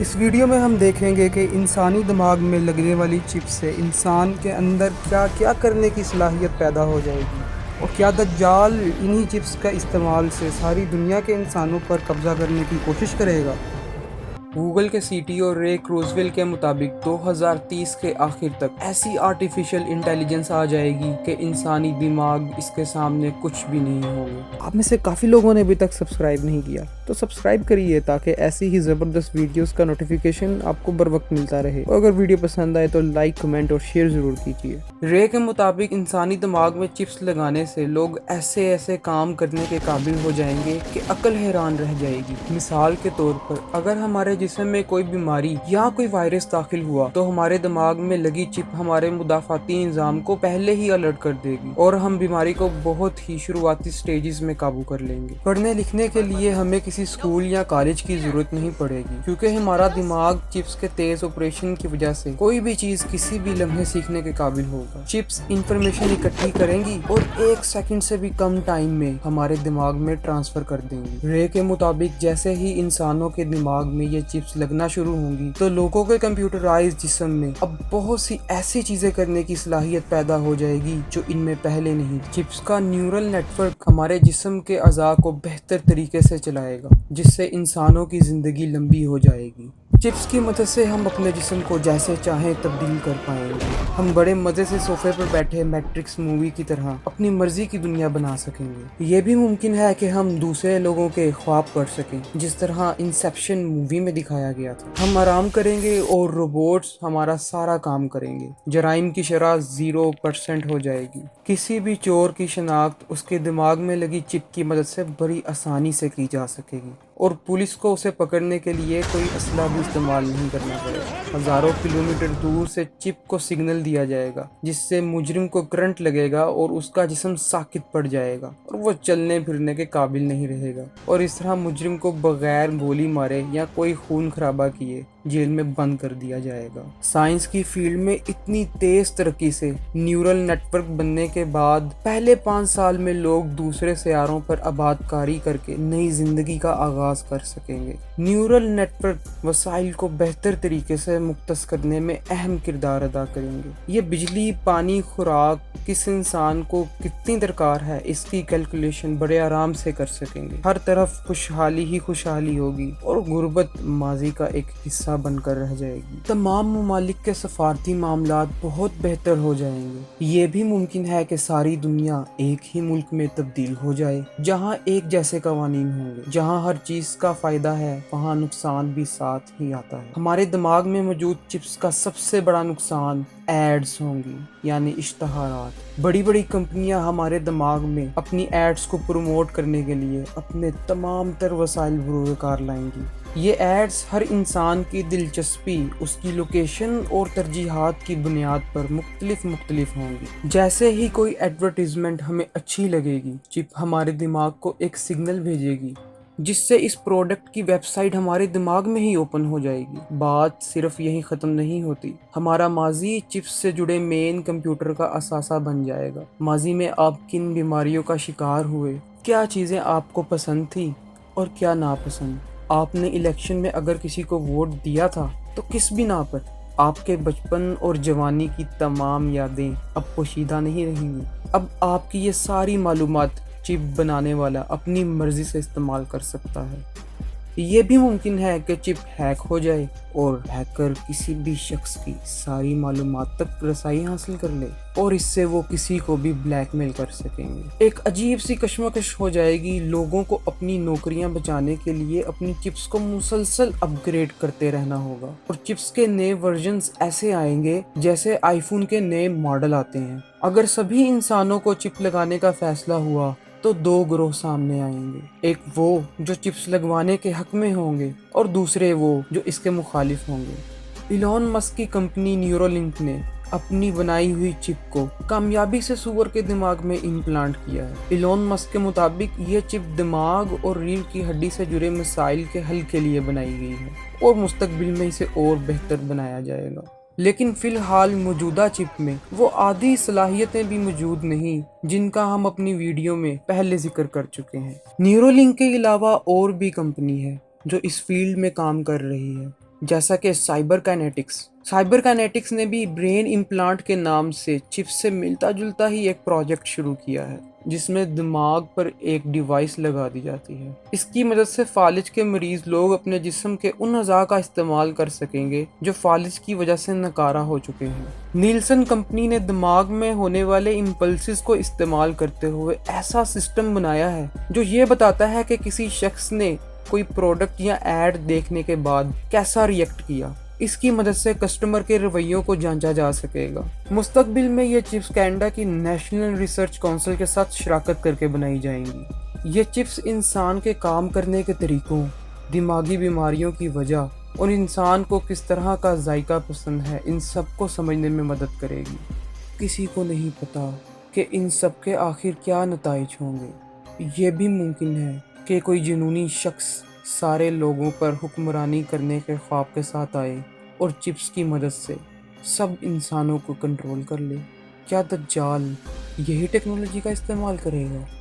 اس video میں ہم دیکھیں گے کہ انسانی دماغ میں لگنے والی چپ سے انسان کے اندر کیا کیا کرنے کی صلاحیت پیدا ہو جائے گی، اور کیا دجال انہی چپس کا استعمال سے ساری دنیا کے انسانوں پر قبضہ کرنے کی کوشش کرے گا۔ گوگل کے سی ٹی او رے کروزویل کے مطابق 2030 کے آخر تک ایسی آرٹیفیشل انٹیلیجنس آ جائے گی کہ انسانی دماغ اس کے سامنے کچھ بھی نہیں ہوگا۔ آپ میں سے کافی لوگوں نے ابھی تک سبسکرائب نہیں کیا تو سبسکرائب کریے تاکہ ایسی ہی زبردست ویڈیوز کا نوٹیفیکیشن آپ کو بر وقت ملتا رہے، اور اگر ویڈیو پسند آئے تو لائک، کمنٹ اور شیئر ضرور کیجیے۔ رے کے مطابق انسانی دماغ میں چپس لگانے سے لوگ ایسے کام کرنے کے قابل ہو جائیں گے کہ عقل حیران رہ جائے گی۔ مثال کے طور پر اگر ہمارے جسم میں کوئی بیماری یا کوئی وائرس داخل ہوا تو ہمارے دماغ میں لگی چپ ہمارے مدافعتی نظام کو پہلے ہی الرٹ کر دے گی اور ہم بیماری کو بہت ہی شروعاتی سٹیجز میں قابو کر لیں گے۔ پڑھنے لکھنے کے لیے ہمیں کسی اسکول یا کالج کی ضرورت نہیں پڑے گی، کیونکہ ہمارا دماغ چپس کے تیز آپریشن کی وجہ سے کوئی بھی چیز کسی بھی لمحے سیکھنے کے قابل ہوگا۔ چپس انفارمیشن اکٹھی کریں گی اور 1 سیکنڈ سے بھی کم ٹائم میں ہمارے دماغ میں ٹرانسفر کر دیں گی۔ رے کے مطابق جیسے ہی انسانوں کے دماغ میں یہ چپس لگنا شروع ہوں گی تو لوگوں کے کمپیوٹرائز جسم میں اب بہت سی ایسی چیزیں کرنے کی صلاحیت پیدا ہو جائے گی جو ان میں پہلے نہیں تھی۔ چپس کا نیورل نیٹ ورک ہمارے جسم کے اعضاء کو بہتر طریقے سے چلائے گا، جس سے انسانوں کی زندگی لمبی ہو جائے گی۔ چپس کی مدد سے ہم اپنے جسم کو جیسے چاہیں تبدیل کر پائیں گے۔ ہم بڑے مزے سے صوفے پر بیٹھے میٹرکس مووی کی طرح اپنی مرضی کی دنیا بنا سکیں گے۔ یہ بھی ممکن ہے کہ ہم دوسرے لوگوں کے خواب پڑھ سکیں، جس طرح انسیپشن مووی میں دکھایا گیا تھا۔ ہم آرام کریں گے اور روبوٹس ہمارا سارا کام کریں گے۔ جرائم کی شرح 0% ہو جائے گی۔ کسی بھی چور کی شناخت اس کے دماغ میں لگی چپ کی مدد سے بڑی آسانی سے کی جا سکے گی، اور پولیس کو اسے پکڑنے کے لیے کوئی اسلحہ بھی استعمال نہیں کرنا پڑے گا۔ ہزاروں کلومیٹر دور سے چپ کو سگنل دیا جائے گا، جس سے مجرم کو کرنٹ لگے گا اور اس کا جسم ساکت پڑ جائے گا اور وہ چلنے پھرنے کے قابل نہیں رہے گا، اور اس طرح مجرم کو بغیر گولی مارے یا کوئی خون خرابہ کیے جیل میں بند کر دیا جائے گا۔ سائنس کی فیلڈ میں اتنی تیز ترقی سے نیورل نیٹ ورک بننے کے بعد پہلے 5 سال میں لوگ دوسرے سیاروں پر آباد کاری کر کے نئی زندگی کا آغاز کر سکیں گے۔ نیورل نیٹ ورک وسائل کو بہتر طریقے سے مختص کرنے میں اہم کردار ادا کریں گے۔ یہ بجلی، پانی، خوراک کس انسان کو کتنی درکار ہے اس کی کیلکولیشن بڑے آرام سے کر سکیں گے۔ ہر طرف خوشحالی ہی خوشحالی ہوگی اور غربت ماضی کا ایک حصہ بن کر رہ جائے گی۔ تمام ممالک کے سفارتی معاملات بہت بہتر ہو جائیں گے۔ یہ بھی ممکن ہے کہ ساری دنیا ایک ہی ملک میں تبدیل ہو جائے، جہاں ایک جیسے قوانین ہوں گے۔ جہاں ہر چیز کا فائدہ ہے وہاں نقصان بھی ساتھ ہی آتا ہے۔ ہمارے دماغ میں موجود چپس کا سب سے بڑا نقصان ایڈز ہوں گی، یعنی اشتہارات۔ بڑی بڑی کمپنیاں ہمارے دماغ میں اپنی ایڈز کو پروموٹ کرنے کے لیے اپنے تمام تر وسائل بروئے کار لائیں گی۔ یہ ایڈز ہر انسان کی دلچسپی، اس کی لوکیشن اور ترجیحات کی بنیاد پر مختلف ہوں گی۔ جیسے ہی کوئی ایڈورٹیزمنٹ ہمیں اچھی لگے گی، چپ ہمارے دماغ کو ایک سگنل بھیجے گی، جس سے اس پروڈکٹ کی ویب سائٹ ہمارے دماغ میں ہی اوپن ہو جائے گی۔ بات صرف یہی ختم نہیں ہوتی، ہمارا ماضی چپس سے جڑے مین کمپیوٹر کا اثاثہ بن جائے گا۔ ماضی میں آپ کن بیماریوں کا شکار ہوئے، کیا چیزیں آپ کو پسند تھی اور کیا ناپسند، آپ نے الیکشن میں اگر کسی کو ووٹ دیا تھا تو کس بنا پر، آپ کے بچپن اور جوانی کی تمام یادیں اب پوشیدہ نہیں رہیں گی۔ اب آپ کی یہ ساری معلومات چپ بنانے والا اپنی مرضی سے استعمال کر سکتا ہے۔ یہ بھی ممکن ہے کہ چپ ہیک ہو جائے اور ہیکر کسی بھی شخص کی ساری معلومات تک رسائی حاصل کر لے، اور اس سے وہ کسی کو بھی بلیک میل کر سکیں گے۔ ایک عجیب سی کشمکش ہو جائے گی۔ لوگوں کو اپنی نوکریاں بچانے کے لیے اپنی چپس کو مسلسل اپ گریڈ کرتے رہنا ہوگا، اور چپس کے نئے ورژنز ایسے آئیں گے جیسے آئی فون کے نئے ماڈل آتے ہیں۔ اگر سبھی انسانوں کو چپ لگانے کا فیصلہ ہوا تو 2 گروہ سامنے آئیں گے، ایک وہ جو چپس لگوانے کے حق میں ہوں گے اور دوسرے وہ جو اس کے مخالف ہوں گے۔ ایلون مسک کی کمپنی نیورولنک نے اپنی بنائی ہوئی چپ کو کامیابی سے سور کے دماغ میں امپلانٹ کیا ہے۔ ایلون مسک کے مطابق یہ چپ دماغ اور ریڑھ کی ہڈی سے جڑے مسائل کے حل کے لیے بنائی گئی ہے، اور مستقبل میں اسے اور بہتر بنایا جائے گا۔ لیکن فی الحال موجودہ چپ میں وہ آدھی صلاحیتیں بھی موجود نہیں جن کا ہم اپنی ویڈیو میں پہلے ذکر کر چکے ہیں۔ نیورولنک کے علاوہ اور بھی کمپنی ہے جو اس فیلڈ میں کام کر رہی ہے۔ جیسا کہ سائبر کائنیٹکس نے بھی برین امپلانٹ کے نام سے چپ سے ملتا جلتا ہی ایک پروجیکٹ شروع کیا ہے، جس میں دماغ پر ایک ڈیوائس لگا دی جاتی ہے۔ اس کی مدد سے فالج کے مریض لوگ اپنے جسم کے ان اعضاء کا استعمال کر سکیں گے جو فالج کی وجہ سے ناکارہ ہو چکے ہیں۔ نیلسن کمپنی نے دماغ میں ہونے والے امپلسز کو استعمال کرتے ہوئے ایسا سسٹم بنایا ہے جو یہ بتاتا ہے کہ کسی شخص نے کوئی پروڈکٹ یا ایڈ دیکھنے کے بعد کیسا ریئیکٹ کیا۔ اس کی مدد سے کسٹمر کے رویوں کو جانچا جا سکے گا۔ مستقبل میں یہ چپس کینیڈا کی نیشنل ریسرچ کونسل کے ساتھ شراکت کر کے بنائی جائیں گی۔ یہ چپس انسان کے کام کرنے کے طریقوں، دماغی بیماریوں کی وجہ اور انسان کو کس طرح کا ذائقہ پسند ہے، ان سب کو سمجھنے میں مدد کرے گی۔ کسی کو نہیں پتا کہ ان سب کے آخر کیا نتائج ہوں گے۔ یہ بھی ممکن ہے کہ کوئی جنونی شخص سارے لوگوں پر حکمرانی کرنے کے خواب کے ساتھ آئے اور چپس کی مدد سے سب انسانوں کو کنٹرول کر لے۔ کیا دجال یہی ٹیکنالوجی کا استعمال کرے گا؟